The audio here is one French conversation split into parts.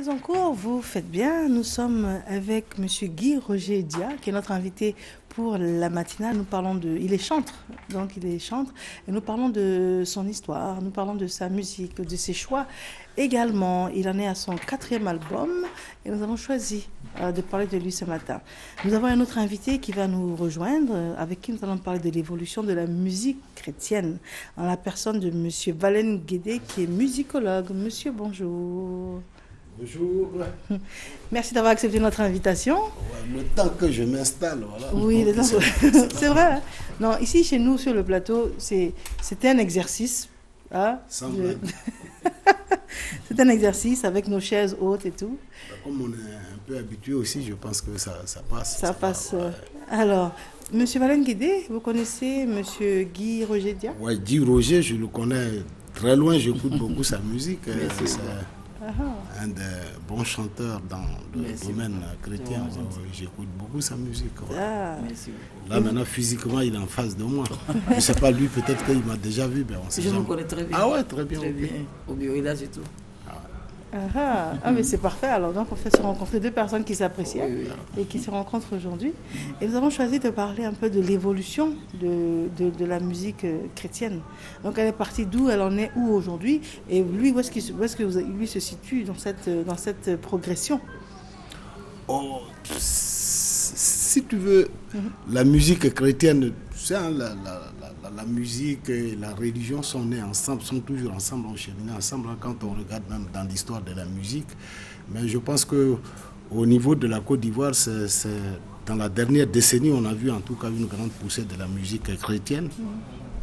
Pas encore, vous faites bien. Nous sommes avec Monsieur Guy Roger Dia, qui est notre invité pour la matinale. Nous parlons de... Il est chantre, donc il est chantre. Et nous parlons de son histoire, nous parlons de sa musique, de ses choix. Également, il en est à son 4e album et nous avons choisi de parler de lui ce matin. Nous avons un autre invité qui va nous rejoindre, avec qui nous allons parler de l'évolution de la musique chrétienne, en la personne de Monsieur Valen Guédé, qui est musicologue. Monsieur, bonjour. Bonjour. Merci d'avoir accepté notre invitation. Le temps que je m'installe, voilà. Oui, c'est vrai. Hein? Non, ici, chez nous, sur le plateau, c'était un exercice. Hein, c'est un exercice avec nos chaises hautes et tout. Comme on est un peu habitué aussi, je pense que ça passe. Ça passe. Ouais. Alors, Monsieur Valen Guédé, vous connaissez Monsieur Guy Roger Dia? Oui, Guy Roger, je le connais très loin, j'écoute beaucoup sa musique. C'est un des bons chanteurs dans le domaine chrétien. J'écoute beaucoup sa musique. Ouais. Là, maintenant, physiquement, il est en face de moi. Je ne sais pas, lui, peut-être qu'il m'a déjà vu. Mais on sait je jamais. vous connais très bien. Ah ouais, très bien. Très bien. Au village et tout. Mais c'est parfait. Alors, donc, on fait se rencontrer deux personnes qui s'apprécient et qui se rencontrent aujourd'hui. Et nous avons choisi de parler un peu de l'évolution de la musique chrétienne. Donc, elle est partie d'où, elle en est où aujourd'hui, et lui, où est-ce que lui se situe dans cette progression? Oh, si tu veux, la musique chrétienne, la musique et la religion sont nées ensemble, sont toujours ensemble, ont cheminé ensemble quand on regarde même dans l'histoire de la musique. Mais je pense qu'au niveau de la Côte d'Ivoire, dans la dernière décennie, on a vu en tout cas une grande poussée de la musique chrétienne.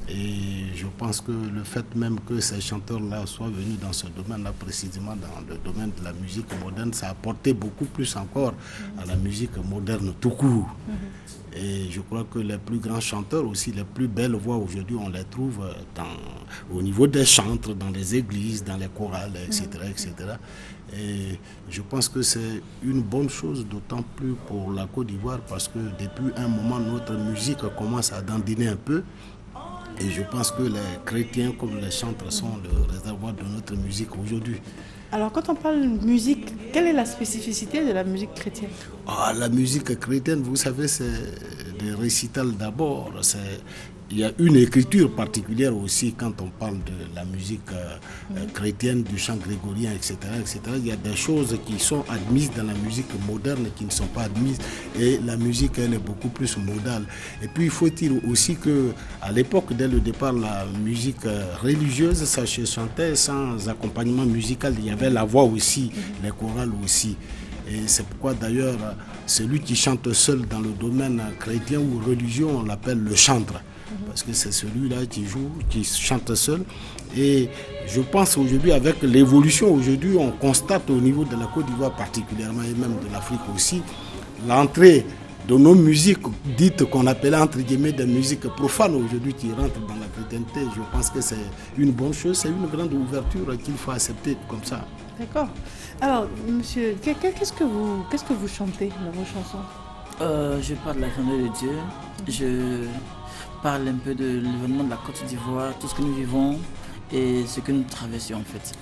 Et je pense que le fait même que ces chanteurs-là soient venus dans ce domaine-là, précisément dans le domaine de la musique moderne, ça a apporté beaucoup plus encore à la musique moderne tout court. Et je crois que les plus grands chanteurs aussi, les plus belles voix aujourd'hui, on les trouve au niveau des chantres, dans les églises, dans les chorales, etc., etc. Et je pense que c'est une bonne chose, d'autant plus pour la Côte d'Ivoire, parce que depuis un moment, notre musique commence à dandiner un peu. Et je pense que les chrétiens comme les chantres sont le réservoir de notre musique aujourd'hui. Alors, quand on parle de musique, quelle est la spécificité de la musique chrétienne? La musique chrétienne, vous savez, c'est des récitals d'abord. Il y a une écriture particulière aussi quand on parle de la musique chrétienne, du chant grégorien, etc., etc. Il y a des choses qui sont admises dans la musique moderne qui ne sont pas admises. Et la musique, elle est beaucoup plus modale. Et puis, il faut dire aussi qu'à l'époque, dès le départ, la musique religieuse, ça se chantait sans accompagnement musical. Il y avait la voix aussi, les chorales aussi. Et c'est pourquoi d'ailleurs, celui qui chante seul dans le domaine chrétien ou religieux, on l'appelle le chantre. Parce que c'est celui-là qui joue, qui chante seul. Et je pense aujourd'hui, avec l'évolution, aujourd'hui, on constate au niveau de la Côte d'Ivoire particulièrement, et même de l'Afrique aussi, l'entrée de nos musiques dites qu'on appelait entre guillemets des musiques profanes aujourd'hui qui rentrent dans la chrétienté. Je pense que c'est une bonne chose, c'est une grande ouverture qu'il faut accepter comme ça. D'accord. Alors, monsieur, qu'est-ce que vous chantez dans vos chansons? Je parle de la grandeur de Dieu. Je parle un peu de l'événement de la Côte d'Ivoire, tout ce que nous vivons et ce que nous traversons en fait.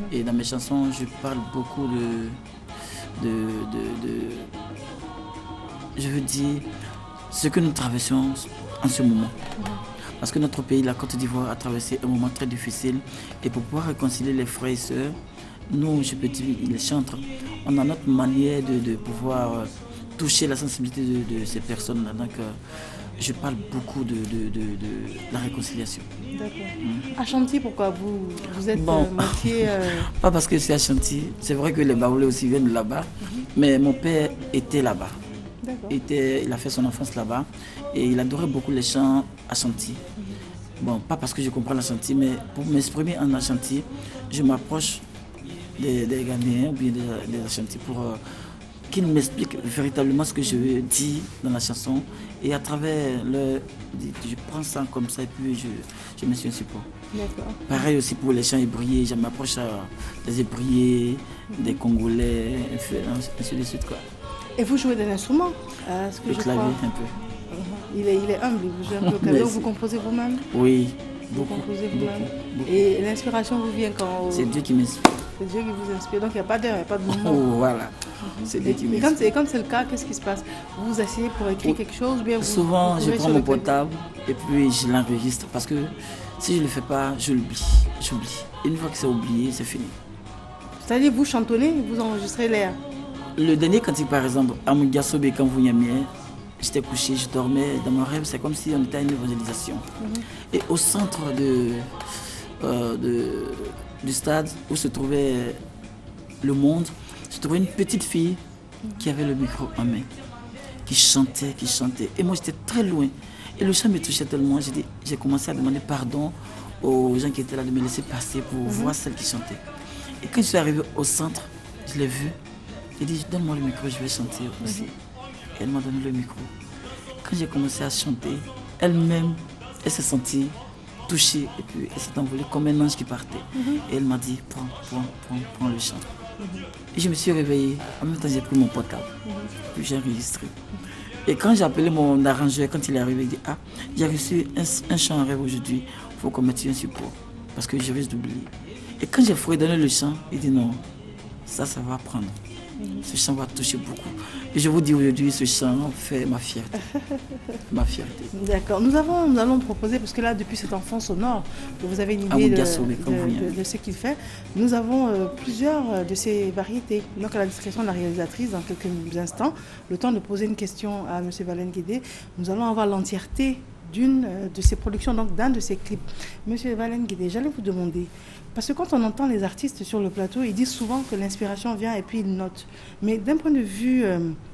Et dans mes chansons, je parle beaucoup je veux dire, ce que nous traversons en ce moment. Parce que notre pays, la Côte d'Ivoire, a traversé un moment très difficile. Et pour pouvoir réconcilier les frères et sœurs, nous, je peux dire, les chantres, on a notre manière de pouvoir toucher la sensibilité de ces personnes-là. Donc, je parle beaucoup de la réconciliation. D'accord. À Chantilly, pourquoi vous êtes moitié... Pas parce que c'est à Chantilly. C'est vrai que les Baoulés aussi viennent de là-bas. Mais mon père était là-bas. Il a fait son enfance là-bas. Et il adorait beaucoup les chants à Chantilly. Bon, pas parce que je comprends la Chantilly, mais pour m'exprimer en Chantilly, je m'approche des Ghanéens ou bien des Chantilly pour... qu'ils m'expliquent véritablement ce que je veux dire dans la chanson. Et à travers je prends ça comme ça et puis je me suis un support. Pareil aussi pour les chants hébriers, je m'approche des hébriers, des Congolais, ainsi de suite quoi. Et vous jouez de l'instrument? Le clavier un peu. Il est humble, vous jouez un peu au clavier, vous composez vous-même? Oui, vous composez vous-même. Et l'inspiration vous vient quand? C'est Dieu qui m'inspire. C'est Dieu qui vous inspire. Donc il n'y a pas d'heure, il n'y a pas de moment. Oh, voilà. C'est Dieu qui m'inspire. Et quand c'est le cas, qu'est-ce qui se passe? Vous vous asseyez pour écrire quelque chose, bien souvent, je prends mon portable et puis je l'enregistre parce que si je ne le fais pas, je l'oublie. J'oublie. Une fois que c'est oublié, c'est fini. C'est-à-dire, vous chantonnez, vous enregistrez l'air. Le dernier cantique, par exemple, à Mugasobe, quand vous y amiez, j'étais couché, je dormais. Dans mon rêve, c'est comme si on était à une évangélisation. Et au centre du stade où se trouvait le monde, je trouvais une petite fille qui avait le micro en main, qui chantait. Et moi, j'étais très loin. Et le chant me touchait tellement. J'ai commencé à demander pardon aux gens qui étaient là de me laisser passer pour voir celle qui chantait. Et quand je suis arrivé au centre, je l'ai vue. J'ai dit, donne-moi le micro, je vais chanter aussi. Et elle m'a donné le micro. Quand j'ai commencé à chanter, elle-même, elle s'est sentie touchée. Et puis elle s'est envolée comme un ange qui partait. Et elle m'a dit, prends le chant. Et je me suis réveillée. En même temps, j'ai pris mon portable. Puis j'ai enregistré. Et quand j'ai appelé mon arrangeur, quand il est arrivé, il dit, ah, j'ai reçu un chant en rêve aujourd'hui. Il faut qu'on mette un support. Parce que je risque d'oublier. Et quand j'ai fredonné le chant, il dit non, ça va prendre. Ce chant va toucher beaucoup. Et je vous dis aujourd'hui, ce chant fait ma fierté. Ma fierté. D'accord. Nous allons proposer, parce que là, depuis cette enfance sonore, vous avez une idée de ce qu'il fait. Nous avons plusieurs de ces variétés. Donc, à la discrétion de la réalisatrice, dans quelques instants, le temps de poser une question à M. Valen Guédé, nous allons avoir l'entièreté d'une de ses productions, donc d'un de ses clips. Monsieur Valen Guédé, j'allais vous demander, parce que quand on entend les artistes sur le plateau, ils disent souvent que l'inspiration vient et puis ils notent. Mais d'un point de vue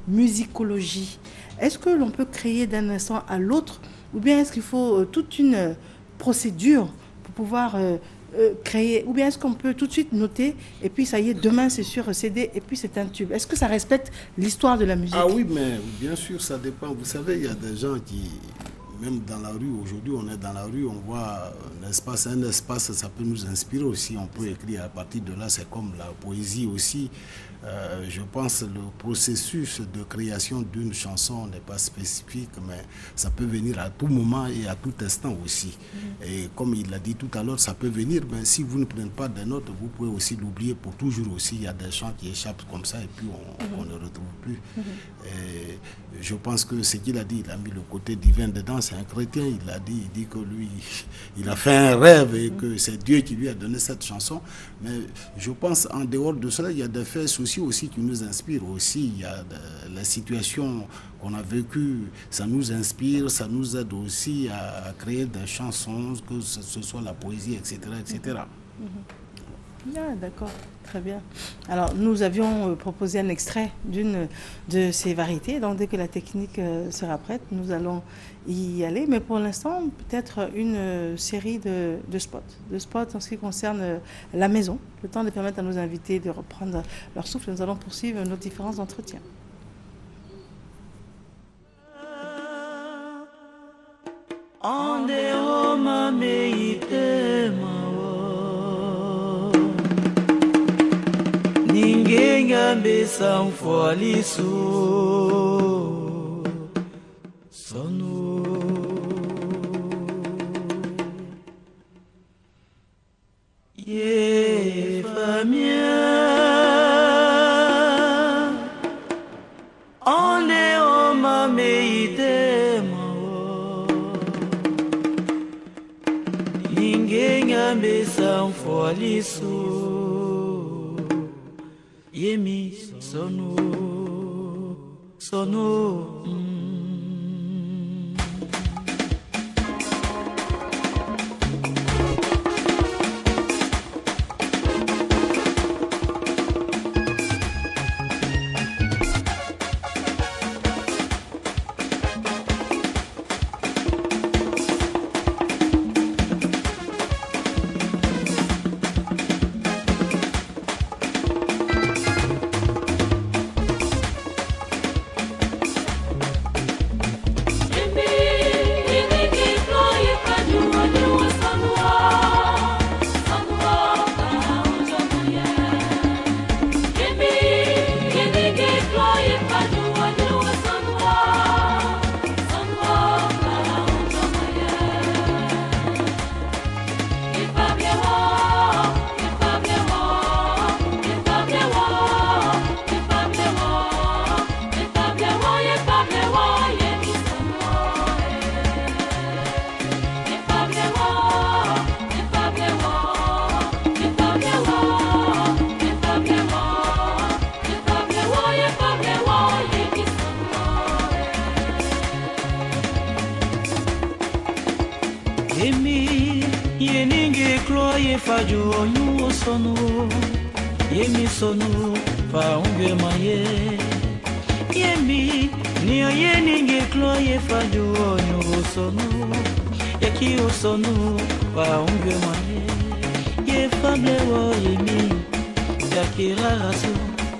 musicologie, est-ce que l'on peut créer d'un instant à l'autre, ou bien est-ce qu'il faut toute une procédure pour pouvoir créer, ou bien est-ce qu'on peut tout de suite noter et puis ça y est, demain c'est sur CD et puis c'est un tube? Est-ce que ça respecte l'histoire de la musique? Ah oui, mais bien sûr, ça dépend. Vous savez, il y a des gens qui... Même dans la rue, aujourd'hui on est dans la rue, on voit un espace, ça peut nous inspirer aussi, on peut écrire à partir de là, c'est comme la poésie aussi. Je pense que le processus de création d'une chanson n'est pas spécifique, mais ça peut venir à tout moment et à tout instant aussi. Et comme il l'a dit tout à l'heure, ça peut venir, mais si vous ne prenez pas des notes, vous pouvez aussi l'oublier pour toujours aussi. Il y a des chants qui échappent comme ça et puis on ne retrouve plus. Et je pense que ce qu'il a dit, il a mis le côté divin dedans, c'est un chrétien, il dit que lui, il a fait un rêve et que c'est Dieu qui lui a donné cette chanson. Mais je pense en dehors de cela, il y a des faits sociaux aussi qui nous inspirent aussi. Il y a la situation qu'on a vécue, ça nous inspire, ça nous aide aussi à créer des chansons, que ce soit la poésie, etc. etc. Ah, d'accord, très bien. Alors, nous avions proposé un extrait d'une de ces variétés. Donc, dès que la technique sera prête, nous allons y aller. Mais pour l'instant, peut-être une série de spots. De spots en ce qui concerne la maison. Le temps de permettre à nos invités de reprendre leur souffle. Nous allons poursuivre nos différents entretiens. Ninguém besa mfwaliso sono ye famia onde o mameite mao ninguém besa mfwaliso Yemi sono ye faju onyu sonu yemi sonu pa unge maye yemi ni ye ninge klo ye faju onyu sonu yaki sonu pa unge maye ye fable wo yemi yaki raso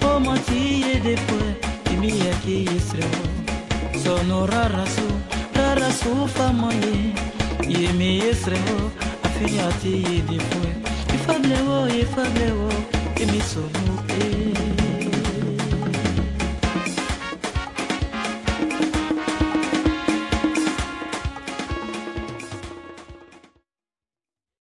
o mati ye depois yemi yaki yesre sonu raso famaye yemi yesre Yati ye depois, il fable wo, yemi sonu